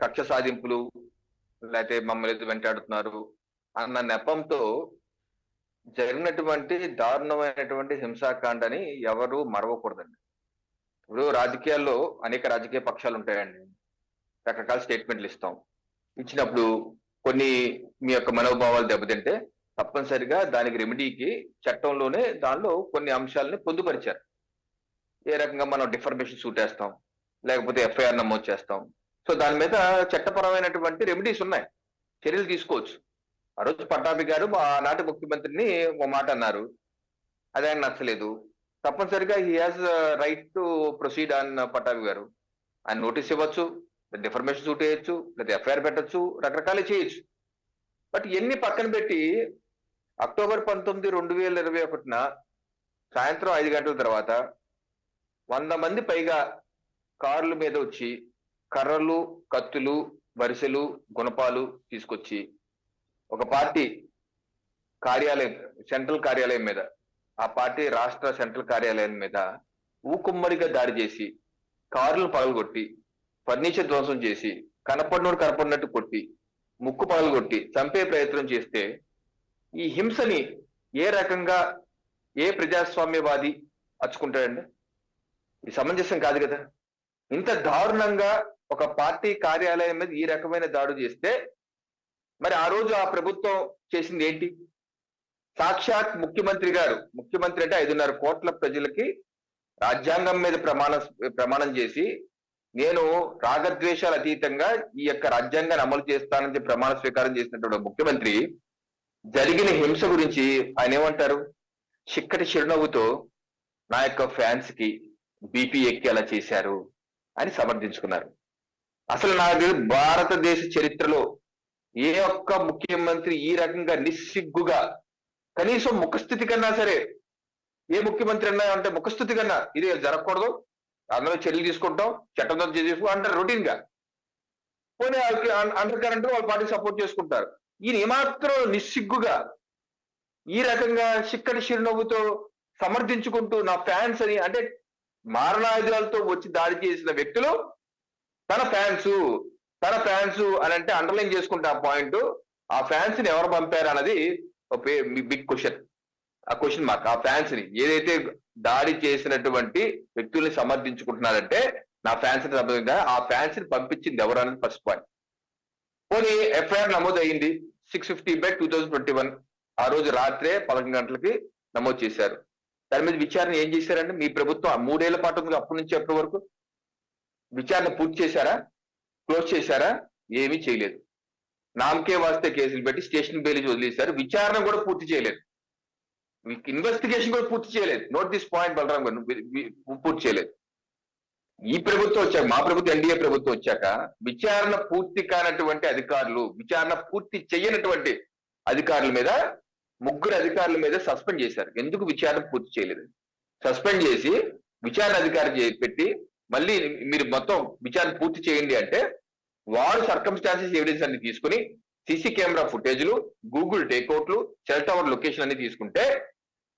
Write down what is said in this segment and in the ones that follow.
కక్ష సాధింపులు, లేకపోతే మమ్మల్ని వెంటాడుతున్నారు అన్న నెపంతో జరిగినటువంటి దారుణమైనటువంటి హింసాకాండని ఎవరు మరవకూడదండి. ఇప్పుడు రాజకీయాల్లో అనేక రాజకీయ పక్షాలు ఉంటాయండి. రకరకాల స్టేట్మెంట్లు ఇస్తాం. ఇచ్చినప్పుడు కొన్ని మీ యొక్క మనోభావాలు దెబ్బతింటే తప్పనిసరిగా దానికి రెమెడీకి చట్టంలోనే దానిలో కొన్ని అంశాలని పొందుపరిచారు. ఏ రకంగా మనం డిఫర్మేషన్ సూట్ వేస్తాం, లేకపోతే ఎఫ్ఐఆర్ నమోదు చేస్తాం. సో దాని మీద చట్టపరమైనటువంటి రెమెడీస్ ఉన్నాయి, చర్యలు తీసుకోవచ్చు. ఆ రోజు పట్టాభి గారు ఆనాటి ముఖ్యమంత్రిని ఒక మాట అన్నారు, అది ఆయన నచ్చలేదు. తప్పనిసరిగా he has right to proceed on Pattabhi గారు. ఆయన నోటీస్ ఇవ్వచ్చు, డిఫర్మేషన్ సూట్ వేయచ్చు, లేదా ఎఫ్ఐఆర్ పెట్టచ్చు, రకరకాలు చేయొచ్చు. బట్ ఎన్ని పక్కన పెట్టి అక్టోబర్ 19, 2021 సాయంత్రం 5 గంటల తర్వాత 100 మంది పైగా కార్ల మీద వచ్చి కర్రలు, కత్తులు, వరిసెలు, గుణపాలు తీసుకొచ్చి ఒక పార్టీ కార్యాలయం, సెంట్రల్ కార్యాలయం మీద, ఆ పార్టీ రాష్ట్ర సెంట్రల్ కార్యాలయం మీద ఊకుమ్మడిగా దాడి చేసి కార్లను పగలగొట్టి ఫర్నిచర్ ధ్వంసం చేసి కనపడినట్టు కొట్టి ముక్కు పగలగొట్టి చంపే ప్రయత్నం చేస్తే ఈ హింసని ఏ రకంగా ఏ ప్రజాస్వామ్యవాది అచ్చుకుంటాడండి? ఇది సమంజసం కాదు కదా. ఇంత దారుణంగా ఒక పార్టీ కార్యాలయం మీద ఈ రకమైన దాడి చేస్తే మరి ఆ రోజు ఆ ప్రభుత్వం చేసింది ఏంటి? సాక్షాత్ ముఖ్యమంత్రి గారు, ముఖ్యమంత్రి అంటే 5.5 కోట్ల ప్రజలకి రాజ్యాంగం మీద ప్రమాణం చేసి నేను రాగద్వేషాలు అతీతంగా ఈ యొక్క రాజ్యాంగాన్ని అమలు చేస్తానని ప్రమాణ స్వీకారం చేసినటువంటి ముఖ్యమంత్రి జరిగిన హింస గురించి ఆయన ఏమంటారు? చిక్కటి చిరునవ్వుతో నా యొక్క ఫ్యాన్స్ కి బీపీ ఎక్కేలా చేశారు అని సమర్థించుకున్నారు. అసలు నాకు భారతదేశ చరిత్రలో ఏ ఒక్క ముఖ్యమంత్రి ఈ రకంగా నిస్సిగ్గుగా, కనీసం ముఖస్థితి కన్నా సరే, ఏ ముఖ్యమంత్రి అన్నా అంటే ముఖస్థితి కన్నా ఇది జరగకూడదు, అందరూ చర్యలు తీసుకుంటాం, చట్టంతో చేసుకుంటాం అంటారు రొటీన్ గా. పోనీ అండర్ కరెంట్ వాళ్ళ పార్టీ సపోర్ట్ చేసుకుంటారు. ఈయన ఏమాత్రం నిస్సిగ్గుగా ఈ రకంగా చిక్కటి చిరునవ్వుతో సమర్థించుకుంటూ నా ఫ్యాన్స్ అని, అంటే మారణాయుధాలతో వచ్చి దాడి చేసిన వ్యక్తులు తన ఫ్యాన్స్ అని అంటే అండర్లైన్ చేసుకుంటే ఆ పాయింట్, ఆ ఫ్యాన్స్ ని ఎవరు పంపారు అన్నది బిగ్ క్వశ్చన్. ఆ క్వశ్చన్ మార్క్. ఆ ఫ్యాన్స్ ని, ఏదైతే దాడి చేసినటువంటి వ్యక్తుల్ని సమర్థించుకుంటున్నారంటే నా ఫ్యాన్స్ ని సంబంధించిన ఆ ఫ్యాన్స్ ని పంపించింది ఎవరు అనేది ఫస్ట్ పాయింట్. పోనీ ఎఫ్ఐఆర్ నమోదు అయింది 650/2021. ఆ రోజు రాత్రే 11 గంటలకి నమోదు చేశారు. దాని మీద విచారణ ఏం చేశారంటే మీ ప్రభుత్వం 3 ఏళ్ల పాటు ఉంది, అప్పటి నుంచి ఎప్పటి వరకు విచారణ పూర్తి చేశారా? క్లోజ్ చేశారా? ఏమీ చేయలేదు. నామకే వాస్తే కేసులు పెట్టి స్టేషన్ బెయిల్ వదిలేశారు. విచారణ కూడా పూర్తి చేయలేదు, ఇన్వెస్టిగేషన్ కూడా పూర్తి చేయలేదు. నోట్ దిస్ పాయింట్ బలరాం గారు, పూర్తి చేయలేదు. ఈ ప్రభుత్వం వచ్చాక, మా ప్రభుత్వం ఎన్డీఏ ప్రభుత్వం వచ్చాక విచారణ పూర్తి కానటువంటి అధికారులు, విచారణ పూర్తి చేయనటువంటి అధికారుల మీద 3 అధికారుల మీద సస్పెండ్ చేశారు. ఎందుకు విచారణ పూర్తి చేయలేదు? సస్పెండ్ చేసి విచారణ అధికారి పెట్టి మళ్ళీ మీరు మొత్తం విచారణ పూర్తి చేయండి అంటే వారు సర్కమ్స్టాన్సెస్ ఎవిడెన్స్ అన్ని తీసుకుని సీసీ కెమెరా ఫుటేజ్లు, గూగుల్ టేక్అవుట్లు, సెల్ టవర్ లొకేషన్ అన్ని తీసుకుంటే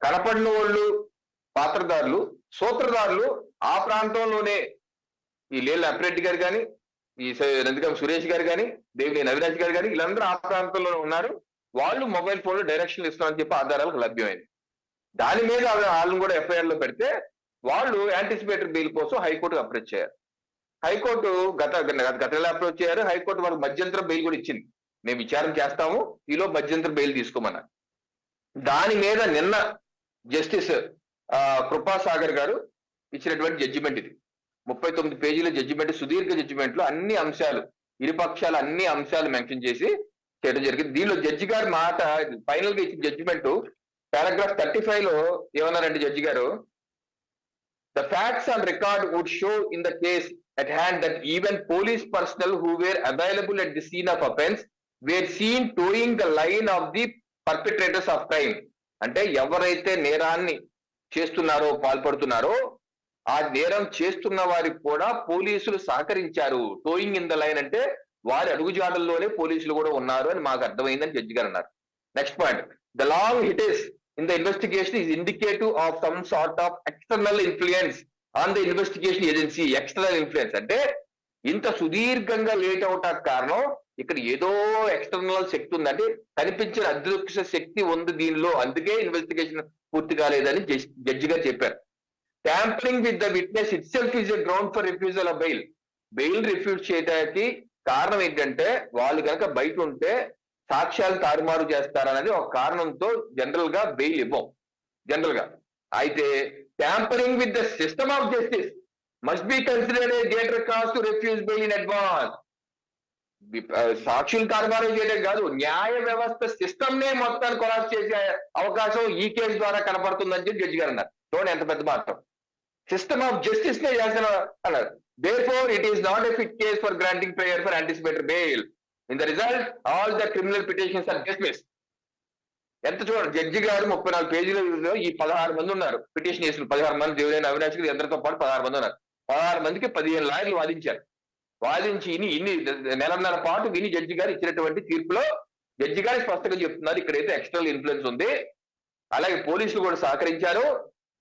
కనపడిన వాళ్ళు, పాత్రదారులు, సూత్రధారులు ఆ ప్రాంతంలోనే ఈ లేళ్ళ అప్పిరెడ్డి గారు కానీ, ఈ నందిగం సురేష్ గారు కానీ, దేవినేని అవినాష్ గారు కానీ, వీళ్ళందరూ ఆ ప్రాంతంలోనే ఉన్నారు. వాళ్ళు మొబైల్ ఫోన్ లో డైరెక్షన్ ఇస్తామని చెప్పి ఆధారాలకు లభ్యమైంది. దాని మీద వాళ్ళని కూడా ఎఫ్ఐఆర్ లో పెడితే వాళ్ళు యాంటిసిపేటరీ బెయిల్ కోసం హైకోర్టుకు అప్రోచ్ చేయారు. హైకోర్టు గత నెల అప్రోచ్ చేయారు. హైకోర్టు వాళ్ళకి మధ్యంతరం బెయిల్ కూడా ఇచ్చింది. మేము విచారణ చేస్తాము, ఈలో మధ్యంతరం బెయిల్ తీసుకోమన్నారు. దాని మీద నిన్న జస్టిస్ కృపాసాగర్ గారు ఇచ్చినటువంటి జడ్జిమెంట్ ఇది. 39 పేజీల జడ్జిమెంట్, సుదీర్ఘ జడ్జిమెంట్ లో అన్ని అంశాలు, ఇరుపక్షాలు అన్ని అంశాలు మెన్షన్ చేసి చేయడం జరిగింది. దీనిలో జడ్జి గారి మాట ఫైనల్ గా ఇచ్చిన జడ్జిమెంట్ పారాగ్రాఫ్ 35 లో ఏమన్నారంటే జడ్జి గారు, the facts on record would show in the case at hand that even police personnel who were available at the scene of offence were seen toeing the line of the perpetrators of crime. అంటే ఎవరైతే నేరాన్ని చేస్తున్నారో, పాల్పడుతున్నారో, ఆ నేరం చేస్తున్న వారికి కూడా పోలీసులు సహకరించారు. టోయింగ్ ఇన్ ద లైన్ అంటే వారి అడుగుజాడల్లోనే పోలీసులు కూడా ఉన్నారు అని మాకు అర్థమైందని జడ్జి గారు అన్నారు. Next point, the long hiatus in the investigation is indicative of some sort of external influence on the investigation agency. External influence అంటే ఇంత సుదీర్ఘంగా లేట్ అవటానికి కారణం ఇక్కడ ఏదో ఎక్స్టర్నల్ శక్తి ఉంది, అంటే కనిపించిన అదృశ్య శక్తి ఉంది దీనిలో, అందుకే ఇన్వెస్టిగేషన్ పూర్తి కాలేదని జడ్జి గారు చెప్పారు. Tampering with the witness it self is a ground for refusal of bail. Bail refuse చేయడానికి కారణం ఏంటంటే వాళ్ళు కనుక బయట ఉంటే సాక్ష్యాలు తారుమారు చేస్తారనేది ఒక కారణంతో జనరల్ గా బెయిల్ ఇవ్వం జనరల్ గా. అయితే tampering with the system of justice must be considered A greater cause to refuse bail in advance. సాక్షులు తారుమారు చేయడం కాదు, న్యాయ వ్యవస్థ సిస్టమ్ నే మొత్తాన్ని కొలాప్స్ చేసే అవకాశం ఈ కేసు ద్వారా కనపడుతుందని చెప్పి జడ్జి గారు అన్నారు. చూడండి ఎంత పెద్ద మాట. సిస్టమ్ ఆఫ్ జస్టిస్ నే చేసిన అన్నారు. Therefore, it is not a fit case for granting prayer for anticipatory bail. In the result, all the criminal petitions are dismissed. ఎంత చూడండి, జడ్జి గారు 34 పేజీలలో ఈ 16 మంది ఉన్నారు పిటిషన్ చేసిన 16 మంది, దేవినేని అవినాష్ గారు అందరితో పాటు 16 మంది ఉన్నారు. 16 మందికి 15 లాయర్లు వాదించారు. వాదించి ఇన్ని నెలన్నర పాటు విని జడ్జి గారు ఇచ్చినటువంటి తీర్పులో జడ్జి గారు స్పష్టంగా చెప్తున్నారు ఇక్కడైతే ఎక్స్టర్నల్ ఇన్ఫ్లుయెన్స్ ఉంది, అలాగే పోలీసులు కూడా సహకరించారు,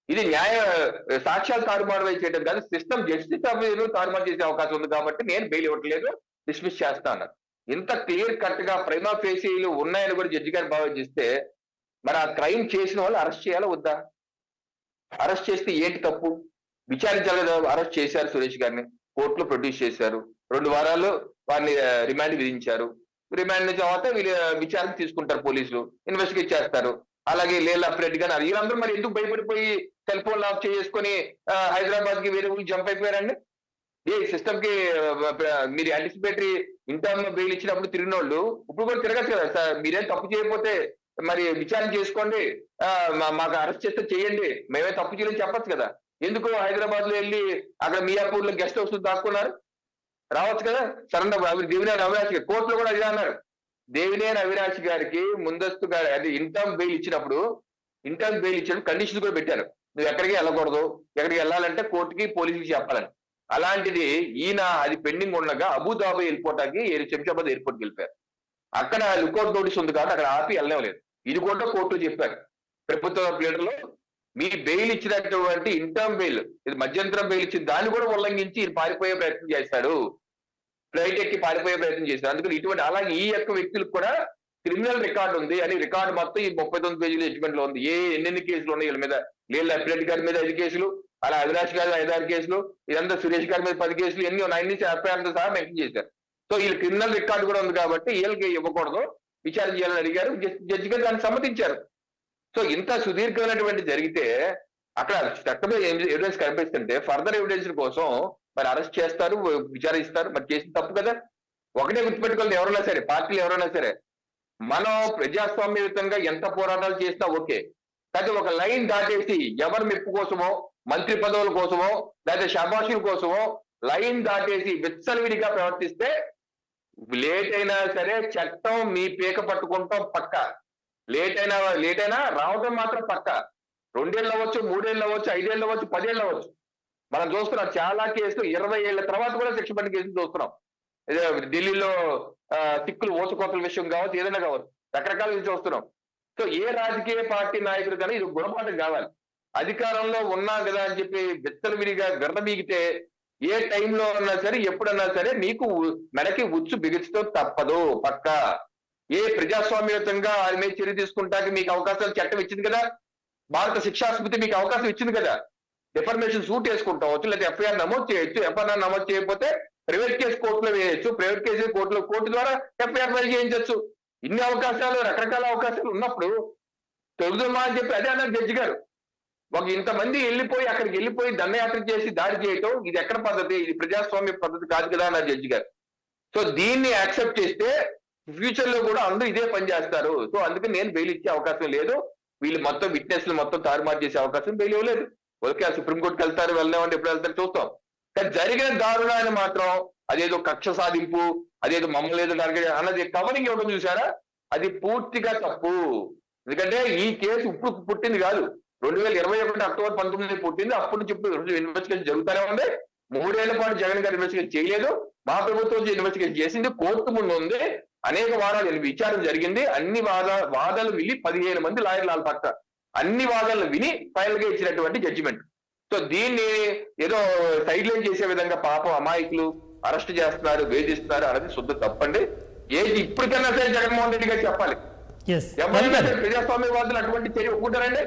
ఇది న్యాయ సాక్ష్యాలు తారుమారు చేయడం కాదు, సిస్టమ్ జస్టిస్ తారుమారు చేసే అవకాశం ఉంది కాబట్టి నేను బెయిల్ ఇవ్వట్లేదు, డిస్మిస్ చేస్తాను. ఇంత క్లియర్ కట్ గా ప్రైమా ఫేసీలు ఉన్నాయని కూడా జడ్జి గారు భావిస్తే మరి ఆ క్రైమ్ చేసిన వాళ్ళు అరెస్ట్ చేయాలా వద్దా? అరెస్ట్ చేస్తే ఏంటి తప్పు? విచారించాలి కదా. అరెస్ట్ చేశారు సురేష్ గారిని, కోర్టులో ప్రొడ్యూస్ చేశారు, 2 వారాలు వారిని రిమాండ్ విధించారు. రిమాండ్ తర్వాత వీళ్ళు విచారణ తీసుకుంటారు, పోలీసులు ఇన్వెస్టిగేట్ చేస్తారు. అలాగే లేలా ఫ్రెడ్ గారు వీళ్ళందరూ మరి ఎందుకు భయపడిపోయి సెల్ ఫోన్ ఆఫ్ చేసుకొని హైదరాబాద్ కి వేరే ఊరికి జంప్ అయిపోయారండి? ఈ సిస్టమ్ కి మీరు యాంటిసిపేటరీ ఇంటర్మ్ బెయిల్ ఇచ్చినప్పుడు తిరిగిన వాళ్ళు ఇప్పుడు కూడా తిరగచ్చు కదా సార్. మీరేం తప్పు చేయకపోతే మరి విచారణ చేసుకోండి, మాకు అరెస్ట్ చేస్తే చేయండి, మేమే తప్పు చేయలేని చెప్పచ్చు కదా. ఎందుకు హైదరాబాద్ లో వెళ్ళి అక్కడ మియాపూర్ లో గెస్ట్ హౌస్ దాక్కున్నారు? రావచ్చు కదా. సరెండర్ దేవినేని అవినాష్ గారు కోర్టులో కూడా అదే అన్నారు. దేవినేని అవినాష్ గారికి ముందస్తుగా అది ఇంటర్మ్ బెయిల్ ఇచ్చినప్పుడు కండిషన్స్ కూడా పెట్టారు. నువ్వు ఎక్కడికి వెళ్ళకూడదు, ఎక్కడికి వెళ్ళాలంటే కోర్టుకి పోలీసుకి చెప్పాలని. అలాంటిది ఈయన అది పెండింగ్ ఉండగా అబుదాబి వెళ్ళిపోవటానికి శంషాబాద్ ఎయిర్పోర్ట్కి వెళ్ళిపోయారు. అక్కడ లుకౌట్ నోటీస్ ఉంది కాబట్టి అక్కడ ఆపి వెళ్ళలేదు. ఇది కూడా కోర్టు చెప్పారు ప్రభుత్వ పీరియడ్లో మీ బెయిల్ ఇచ్చినటువంటి ఇంటర్మ్ బెయిల్, ఇది మధ్యంతరం బెయిల్ ఇచ్చింది, దాన్ని కూడా ఉల్లంఘించి ఈయన పారిపోయే ప్రయత్నం చేశాడు, ఫ్లైట్ ఎక్కి పారిపోయే ప్రయత్నం చేశారు. అందుకని ఇటువంటి అలాగే ఈ యొక్క వ్యక్తులకు కూడా క్రిమినల్ రికార్డు ఉంది అని రికార్డు మొత్తం ఈ 39 పేజీల జడ్జిమెంట్ లో ఉంది. ఎన్ని కేసులు ఉన్నాయి వీళ్ళ మీద, లీలా ఫ్రెడ్ గారి మీద 5 కేసులు, అలా అవినాష్ గారి 5-6 కేసులు, ఇదంతా సురేష్ గారి మీద 10 కేసులు, ఎన్ని 9 నుంచి ఎఫ్ఐఆర్ సహా మెన్షన్ చేశారు. సో వీళ్ళు క్రిమినల్ రికార్డు కూడా ఉంది కాబట్టి వీళ్ళకి ఇవ్వకూడదు, విచారణ చేయాలని అడిగారు. జడ్జి గారు దాన్ని సమ్మతించారు. సో ఇంత సుదీర్ఘమైనటువంటి జరిగితే అక్కడ చట్టంలో ఎవిడెన్స్ కనిపిస్తుంటే ఫర్దర్ ఎవిడెన్స్ కోసం మరి అరెస్ట్ చేస్తారు, విచారిస్తారు. మరి చేసిన తప్పు కదా. ఒకటే గుర్తుపెట్టుకోవాలి, ఎవరైనా సరే పార్టీలు ఎవరైనా సరే, మనం ప్రజాస్వామ్యయుతంగా ఎంత పోరాటాలు చేసినా ఓకే, కానీ ఒక లైన్ దాటేసి ఎవరి మెప్పు కోసమో, మంత్రి పదవుల కోసమో, లేదా షాబాషుల కోసమో లైన్ దాటేసి విచ్చలవిడిగా ప్రవర్తిస్తే లేట్ అయినా సరే చట్టం మీ పీక పట్టుకుంటాం పక్క. లేట్ అయినా రావడం మాత్రం పక్క. 2 ఏళ్ళు అవ్వచ్చు, 3 ఏళ్ళు అవ్వచ్చు, 5 ఏళ్ళు అవ్వచ్చు, 10 ఏళ్ళు అవ్వచ్చు. మనం చూస్తున్నాం చాలా కేసులు 20 ఏళ్ల తర్వాత కూడా శిక్ష పడిన కేసులు చూస్తున్నాం. ఢిల్లీలో సిక్కులు ఓచుకోతల విషయం కావచ్చు, ఏదైనా కావచ్చు, రకరకాల చూస్తున్నాం. సో ఏ రాజకీయ పార్టీ నాయకుడు కానీ ఇది గుణపాఠం కావాలి. అధికారంలో ఉన్నా కదా అని చెప్పి విచ్చలవిడిగా విర్రబీగితే ఏ టైంలో అన్నా సరే, ఎప్పుడన్నా సరే మీకు మెడకి ఉచ్చు బిగించడం తప్పదు పక్క. ఏ ప్రజాస్వామ్యయుతంగా ఆయన మీద చర్య తీసుకుంటానికి మీకు అవకాశాలు చట్టం ఇచ్చింది కదా, భారత శిక్షా స్మృతి మీకు అవకాశం ఇచ్చింది కదా. డిఫర్మేషన్ సూట్ వేసుకుంటావచ్చు, లేదా ఎఫ్ఐఆర్ నమోదు చేయొచ్చు. ఎఫ్ఐఆర్ నమోదు చేయకపోతే ప్రైవేట్ కేసు కోర్టులో వేయొచ్చు, ప్రైవేట్ కేసు కోర్టు ద్వారా ఎఫ్ఐఆర్ ఫైల్ చేయించవచ్చు. ఇన్ని అవకాశాలు, రకరకాల అవకాశాలు ఉన్నప్పుడు తెలుగుమా అని చెప్పి అదే అన్నారు జడ్జి గారు. ఇంతమంది అక్కడికి వెళ్ళిపోయి దండయాత్ర చేసి దాడి చేయటం ఇది ఎక్కడ పద్ధతి? ఇది ప్రజాస్వామ్య పద్ధతి కాదు కదా అన్నారు జడ్జి గారు. సో దీన్ని యాక్సెప్ట్ చేస్తే ఫ్యూచర్ లో కూడా అందరూ ఇదే పని చేస్తారు. సో అందుకని నేను బెయిల్ ఇచ్చే అవకాశం లేదు, వీళ్ళు మొత్తం విట్నెస్లు మొత్తం తారుమారు చేసే అవకాశం బెయిల్ ఇవ్వలేదు. ఓకే, సుప్రీంకోర్టుకి వెళ్తారు, వెళ్ళలేమంటే ఎప్పుడు వెళ్తారు చూస్తాం. కానీ జరిగిన దారుణాన్ని మాత్రం అదేదో కక్ష సాధింపు, అదేదో మమ్మల్ని ఏదో అన్నది కవరింగ్ ఇవ్వడం చూసారా, అది పూర్తిగా తప్పు. ఎందుకంటే ఈ కేసు ఇప్పుడు పుట్టింది కాదు, 2021 అక్టోబర్ 19 పుట్టింది. అప్పటి నుంచి ఇప్పుడు ఇన్వెస్టిగేషన్ జరుగుతూనే ఉంది. 3 ఏళ్ల పాటు జగన్ గారు ఇన్వెస్టిగేషన్ చేయలేదు, మా ప్రభుత్వం ఇన్వెస్టిగేషన్ చేసింది, కోర్టు ముందు ఉంది, అనేక వారాలు విచారణ జరిగింది. అన్ని వాదాలు విని 15 మంది లాయర్లు వాళ్ళ పక్క అన్ని వాదాలను విని ఫైనల్ గా ఇచ్చినటువంటి జడ్జిమెంట్. సో దీన్ని ఏదో సైడ్ లైన్ చేసే విధంగా పాపం అమాయకులు అరెస్ట్ చేస్తున్నారు, వేధిస్తున్నారు అనేది శుద్ధ తప్పండి. ఏది ఇప్పటికైనా సరే జగన్మోహన్ రెడ్డి గారు చెప్పాలి. ఎస్ ఎవరైనా సరే ప్రజాస్వామ్యవాదులు అటువంటి చర్య ఒప్పుకుంటారండి?